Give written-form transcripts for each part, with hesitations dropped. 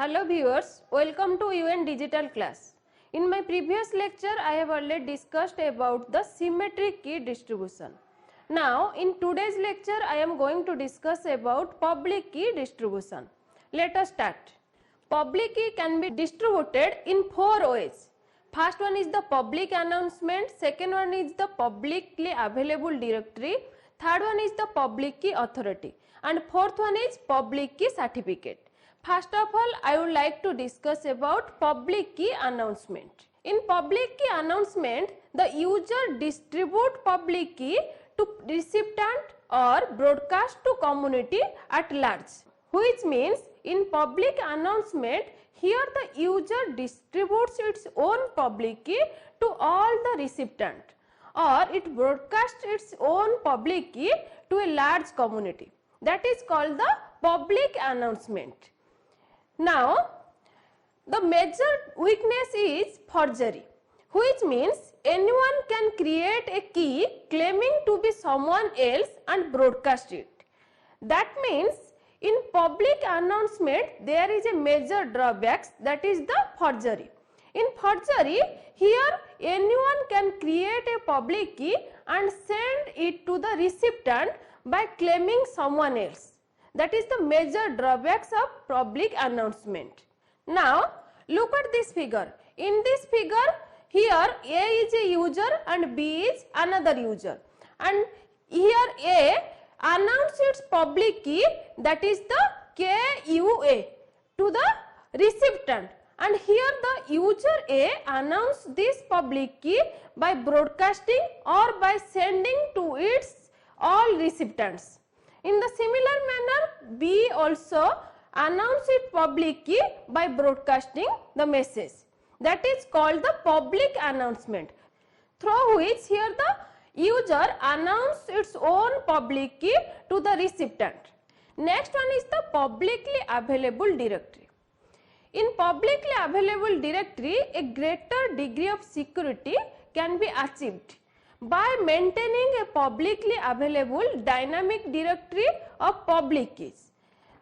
Hello viewers, welcome to UN Digital class. In my previous lecture, I have already discussed about the symmetric key distribution. Now, in today's lecture, I am going to discuss about public key distribution. Let us start. Public key can be distributed in four ways. First one is the public announcement, second one is the publicly available directory, third one is the public key authority, and fourth one is public key certificate. First of all, I would like to discuss about public key announcement. In public key announcement, the user distribute public key to recipient or broadcast to community at large, which means in public announcement, here the user distributes its own public key to all the recipient, or it broadcasts its own public key to a large community. That is called the public announcement. Now, the major weakness is forgery, which means anyone can create a key claiming to be someone else and broadcast it. That means in public announcement there is a major drawback, that is the forgery. In forgery, here anyone can create a public key and send it to the recipient by claiming someone else. That is the major drawbacks of public announcement. Now, look at this figure. In this figure, here A is a user and B is another user. And here A announces its public key, that is the KUA, to the recipient. And here the user A announces this public key by broadcasting or by sending to its all recipients. In the similar manner, B also announces its public key by broadcasting the message. That is called the public announcement, through which here the user announces its own public key to the recipient. Next one is the publicly available directory. In publicly available directory, a greater degree of security can be achieved by maintaining a publicly available dynamic directory of public keys.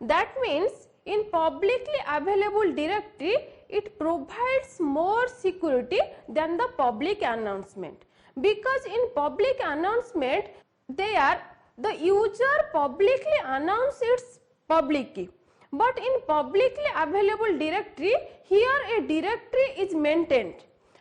That means in publicly available directory, it provides more security than the public announcement, because in public announcement there the user publicly announces its public key, but in publicly available directory, here a directory is maintained.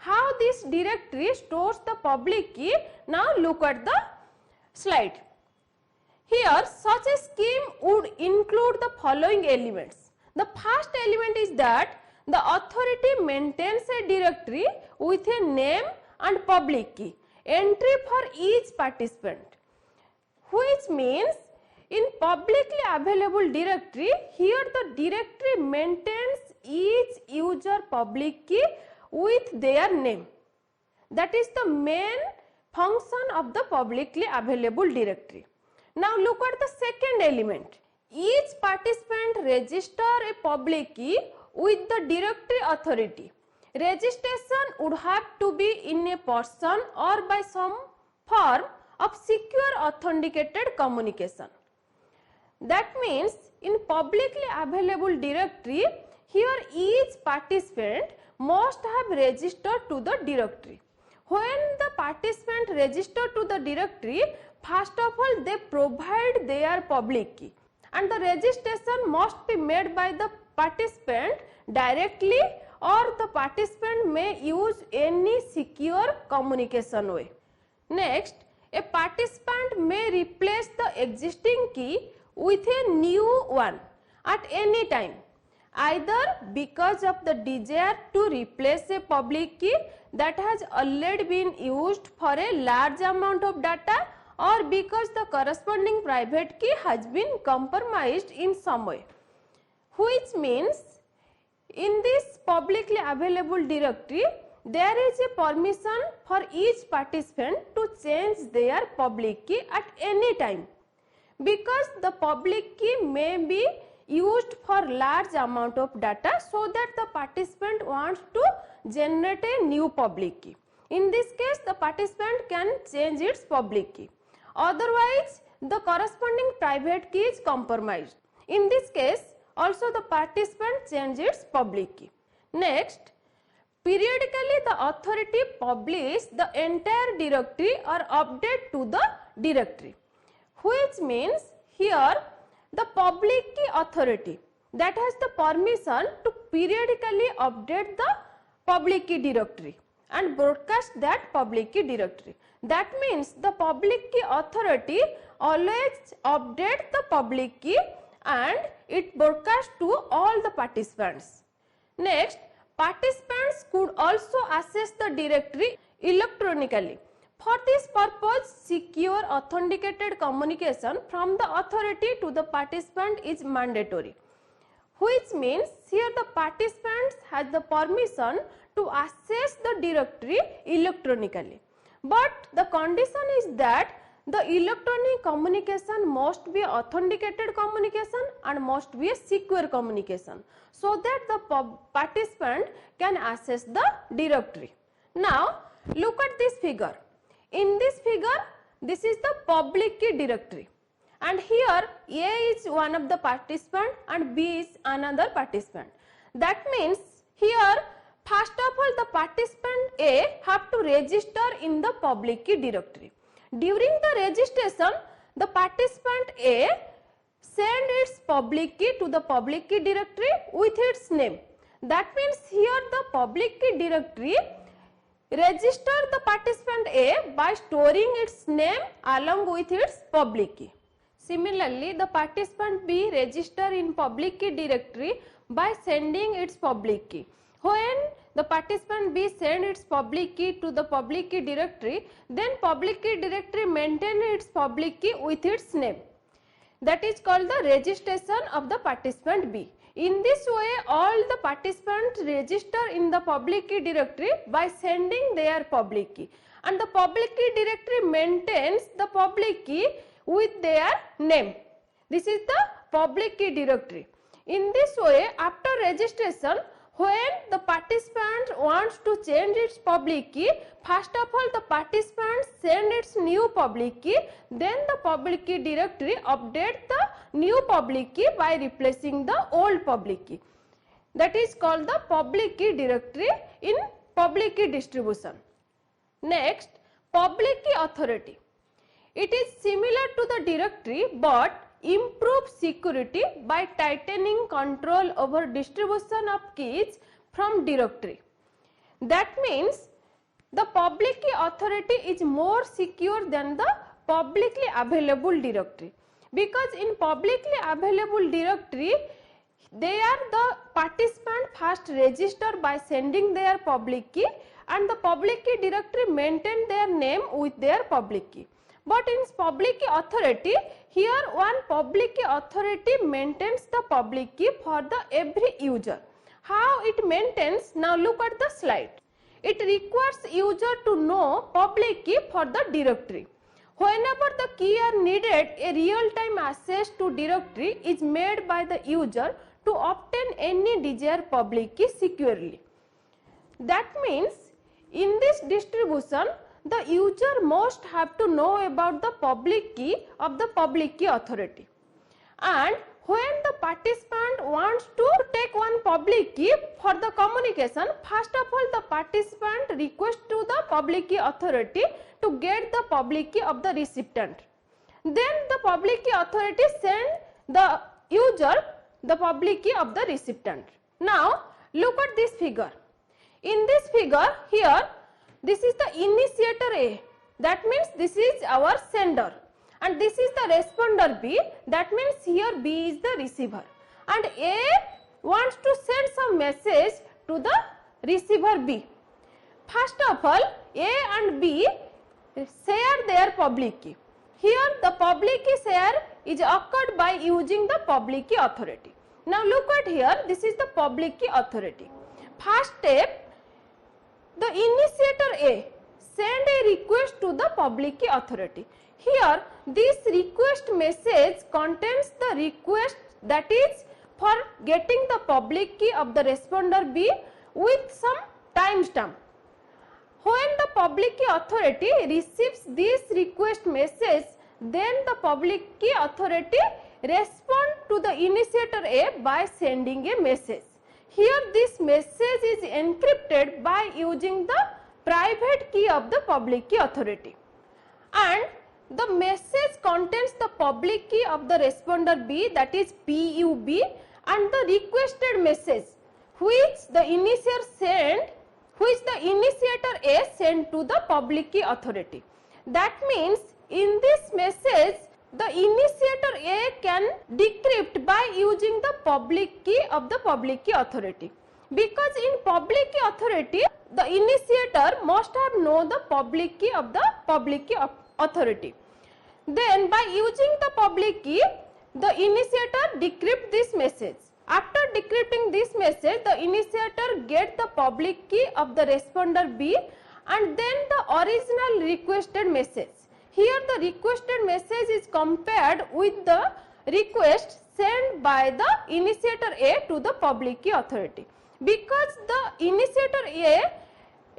How this directory stores the public key? Now look at the slide. Here such a scheme would include the following elements. The first element is that the authority maintains a directory with a name and public key, entry for each participant, which means in publicly available directory, here the directory maintains each user public key with their name. That is the main function of the publicly available directory. Now look at the second element. Each participant register a public key with the directory authority. Registration would have to be in a person or by some form of secure authenticated communication. That means in publicly available directory, here each participant must have registered to the directory. When the participant register to the directory, first of all they provide their public key, and the registration must be made by the participant directly, or the participant may use any secure communication way. Next, a participant may replace the existing key with a new one at any time, either because of the desire to replace a public key that has already been used for a large amount of data, or because the corresponding private key has been compromised in some way. Which means in this publicly available directory, there is a permission for each participant to change their public key at any time, because the public key may be used for large amount of data, so that the participant wants to generate a new public key. In this case, the participant can change its public key. Otherwise, the corresponding private key is compromised. In this case, Also the participant change its public key. Next, periodically the authority publish the entire directory or update to the directory, which means here the public key authority that has the permission to periodically update the public key directory and broadcast that public key directory. That means the public key authority always update the public key and it broadcasts to all the participants. Next, participants could also access the directory electronically. For this purpose, secure authenticated communication from the authority to the participant is mandatory, which means here the participants has the permission to access the directory electronically. But the condition is that the electronic communication must be authenticated communication and must be a secure communication, so that the participant can access the directory. Now look at this figure. In this figure, this is the public key directory, and here A is one of the participant and B is another participant. That means here first of all the participant A have to register in the public key directory. During the registration, the participant A send its public key to the public key directory with its name. That means here the public key directory register the participant A by storing its name along with its public key. Similarly, the participant B register in public key directory by sending its public key. When the participant B send its public key to the public key directory, then public key directory maintain its public key with its name. That is called the registration of the participant B. In this way, all the participants register in the public key directory by sending their public key, and the public key directory maintains the public key with their name. This is the public key directory. In this way, after registration, when the participant wants to change its public key, first of all the participant send its new public key, then the public key directory update the new public key by replacing the old public key. That is called the public key directory in public key distribution. Next, public key authority. It is similar to the directory but improve security by tightening control over distribution of keys from directory. That means the public key authority is more secure than the publicly available directory, because in publicly available directory there the participant first register by sending their public key and the public key directory maintain their name with their public key. But in public key authority, here one public key authority maintains the public key for the every user. How it maintains? Now look at the slide. It requires user to know public key for the directory. Whenever the key are needed, a real-time access to directory is made by the user to obtain any desired public key securely. That means in this distribution, the user must have to know about the public key of the public key authority. And when the participant wants to take one public key for the communication, first of all the participant requests to the public key authority to get the public key of the recipient. Then the public key authority send the user the public key of the recipient. Now look at this figure. In this figure here, this is the initiator A, that means this is our sender, and this is the responder B, that means here B is the receiver, and A wants to send some message to the receiver B. First of all, A and B share their public key. Here the public key share is occurred by using the public key authority. Now look at here, this is the public key authority. First step, the initiator A send a request to the public key authority. Here this request message contains the request that is for getting the public key of the responder B with some timestamp. When the public key authority receives this request message, then the public key authority respond to the initiator A by sending a message. Here this message is encrypted by using the private key of the public key authority, and the message contains the public key of the responder B, that is PUB, and the requested message which the initiator A sent to the public key authority. That means in this message the initiator A can decrypt by using the public key of the public key authority, because in public key authority the initiator must have known the public key of the public key authority. Then by using the public key, the initiator decrypt this message. After decrypting this message, the initiator get the public key of the responder B and then the original requested message. Here the requested message is compared with the request sent by the initiator A to the public key authority, because the initiator A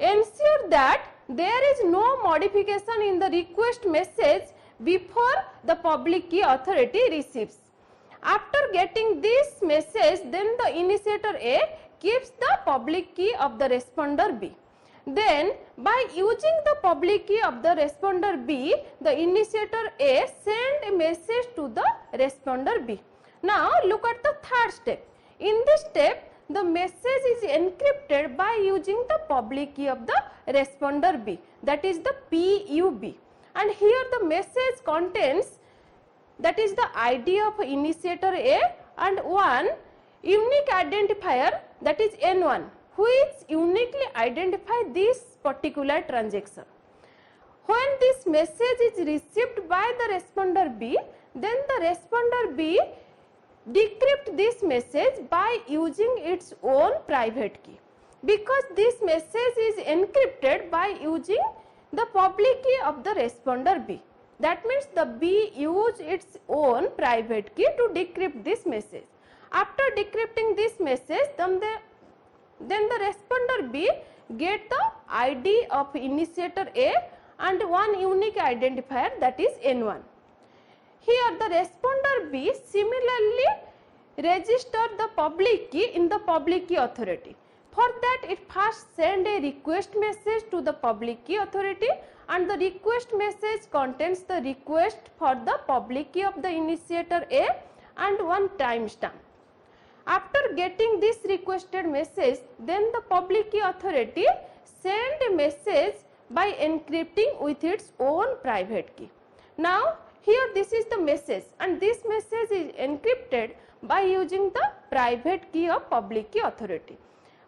ensure that there is no modification in the request message before the public key authority receives. After getting this message, then the initiator A keeps the public key of the responder B. Then by using the public key of the responder B, the initiator A send a message to the responder B. Now look at the third step. In this step, the message is encrypted by using the public key of the responder B, that is the PUB. And here the message contains, that is the ID of initiator A and one unique identifier, that is N1, which uniquely identify this particular transaction. When this message is received by the responder B, then the responder B decrypt this message by using its own private key, because this message is encrypted by using the public key of the responder B. That means the B use its own private key to decrypt this message. After decrypting this message, then the responder B get the ID of initiator A and one unique identifier, that is N1. Here the responder B similarly register the public key in the public key authority. For that, it first send a request message to the public key authority, and the request message contains the request for the public key of the initiator A and one timestamp. After getting this requested message, then the public key authority send a message by encrypting with its own private key. Now here this is the message, and this message is encrypted by using the private key of public key authority,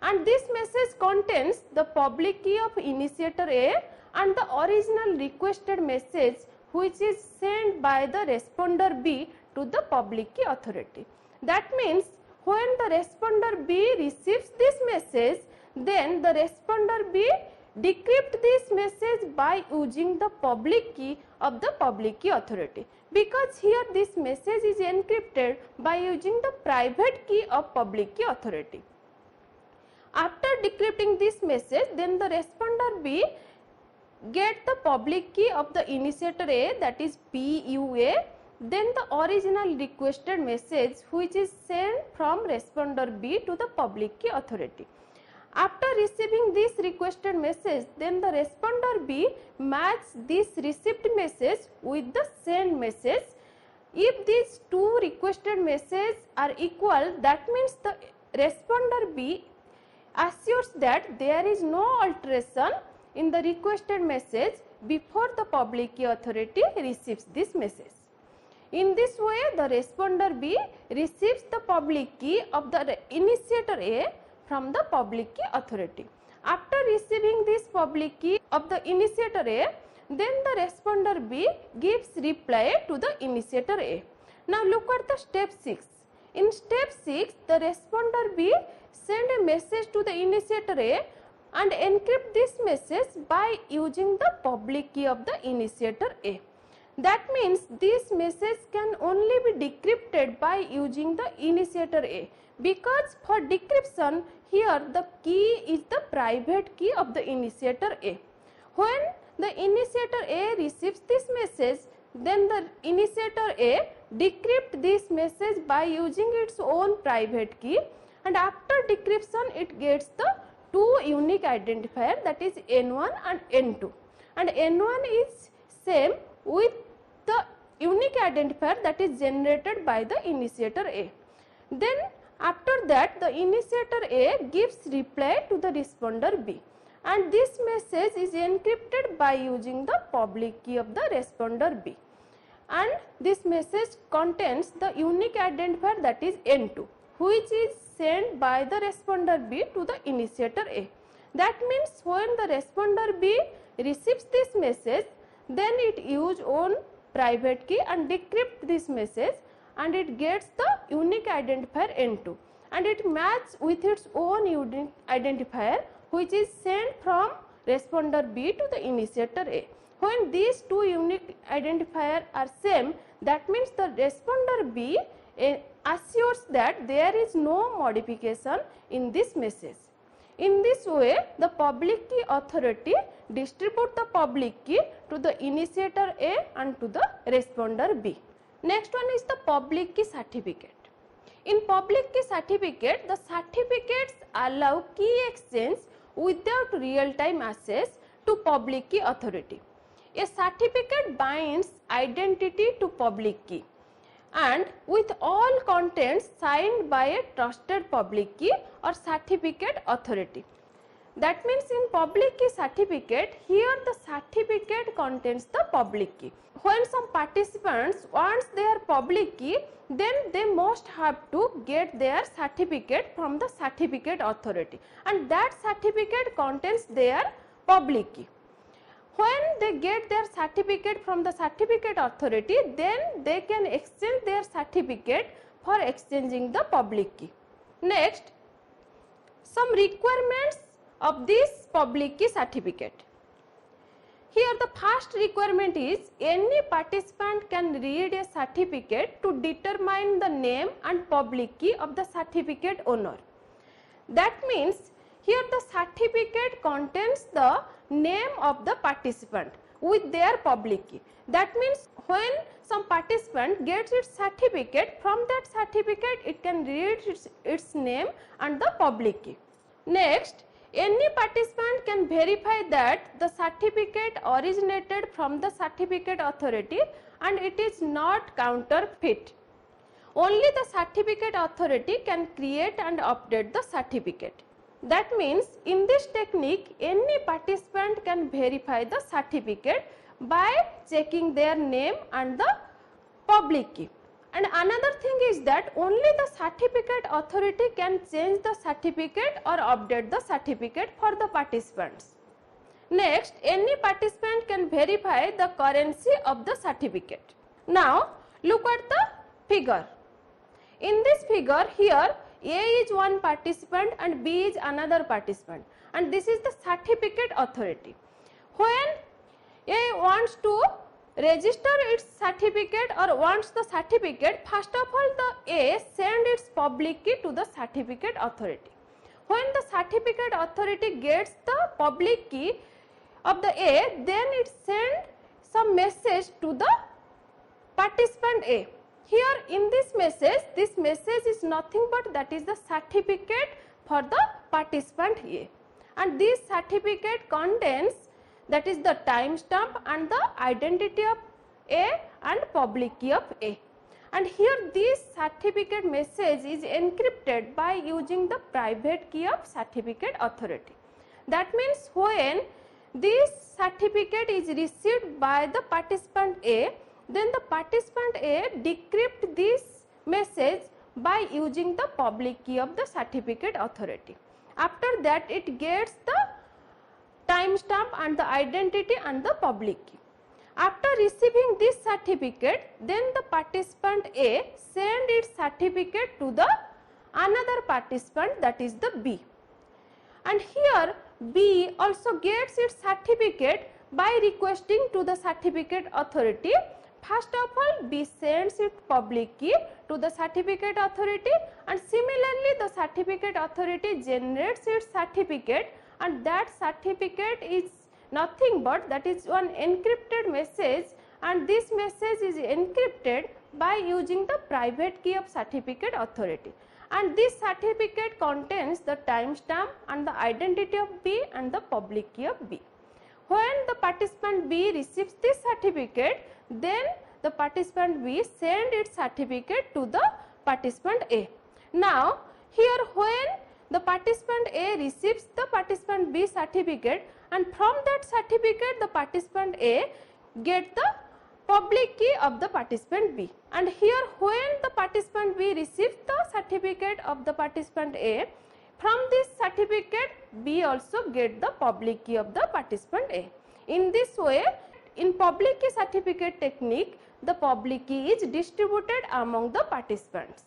and this message contains the public key of initiator A and the original requested message which is sent by the responder B to the public key authority. That means when the responder B receives this message, then the responder B decrypt this message by using the public key of the public key authority, because here this message is encrypted by using the private key of public key authority. After decrypting this message, then the responder B get the public key of the initiator A, that is PUA, then the original requested message which is sent from responder B to the public key authority. After receiving this requested message, then the responder B match this received message with the sent message. If these two requested messages are equal, that means the responder B assures that there is no alteration in the requested message before the public key authority receives this message. In this way, the responder B receives the public key of the initiator A from the public key authority. After receiving this public key of the initiator A, then the responder B gives reply to the initiator A. Now look at the step 6. In step 6, the responder B send a message to the initiator A and encrypt this message by using the public key of the initiator A. That means this message can only be decrypted by using the initiator A, because for decryption here the key is the private key of the initiator A. When the initiator A receives this message, then the initiator A decrypt this message by using its own private key, and after decryption it gets the two unique identifier, that is N1 and N2, and N1 is same with the unique identifier that is generated by the initiator A. Then after that the initiator A gives reply to the responder B, and this message is encrypted by using the public key of the responder B, and this message contains the unique identifier that is N2, which is sent by the responder B to the initiator A. That means when the responder B receives this message, then it use own private key and decrypt this message, and it gets the unique identifier N2, and it matches with its own unique identifier which is sent from responder B to the initiator A. When these two unique identifiers are same, that means the responder B assures that there is no modification in this message. In this way, the public key authority distribute the public key to the initiator A and to the responder B. Next one is the public key certificate. In public key certificate, the certificates allow key exchange without real-time access to public key authority. A certificate binds identity to public key and with all contents signed by a trusted public key or certificate authority. That means in public key certificate, here the certificate contains the public key. When some participants wants their public key, then they must have to get their certificate from the certificate authority, and that certificate contains their public key. When they get their certificate from the certificate authority, then they can exchange their certificate for exchanging the public key. Next, some requirements of this public key certificate. Here the first requirement is any participant can read a certificate to determine the name and public key of the certificate owner. That means here the certificate contains the name of the participant with their public key. That means when some participant gets its certificate, from that certificate it can read its name and the public key. Next, any participant can verify that the certificate originated from the certificate authority and it is not counterfeit. Only the certificate authority can create and update the certificate. That means in this technique, any participant can verify the certificate by checking their name and the public key. And another thing is that only the certificate authority can change the certificate or update the certificate for the participants. Next, any participant can verify the currency of the certificate. Now, look at the figure. In this figure, here A is one participant and B is another participant, and this is the certificate authority. When A wants to register its certificate or wants the certificate, first of all the A send its public key to the certificate authority. When the certificate authority gets the public key of the A, then it send some message to the participant A. Here in this message is nothing but that is the certificate for the participant A, and this certificate contains that is the timestamp and the identity of A and public key of A. And here this certificate message is encrypted by using the private key of certificate authority. That means when this certificate is received by the participant A, then the participant A decrypt this message by using the public key of the certificate authority. After that it gets the timestamp and the identity and the public key. After receiving this certificate, then the participant A send its certificate to the another participant, that is the B. And here B also gets its certificate by requesting to the certificate authority. First of all, B sends its public key to the certificate authority, and similarly the certificate authority generates its certificate, and that certificate is nothing but that is one encrypted message and this message is encrypted by using the private key of certificate authority, and this certificate contains the timestamp and the identity of B and the public key of B. When the participant B receives this certificate, then the participant B send its certificate to the participant A. Now here when the participant A receives the participant B certificate, and from that certificate the participant A get the public key of the participant B, and here when the participant B receives the certificate of the participant A, from this certificate B also get the public key of the participant A. In this way, in public key certificate technique, the public key is distributed among the participants.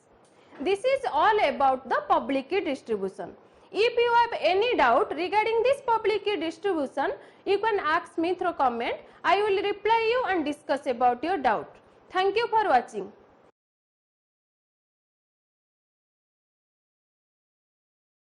This is all about the public key distribution. If you have any doubt regarding this public key distribution, you can ask me through comment. I will reply you and discuss about your doubt. Thank you for watching.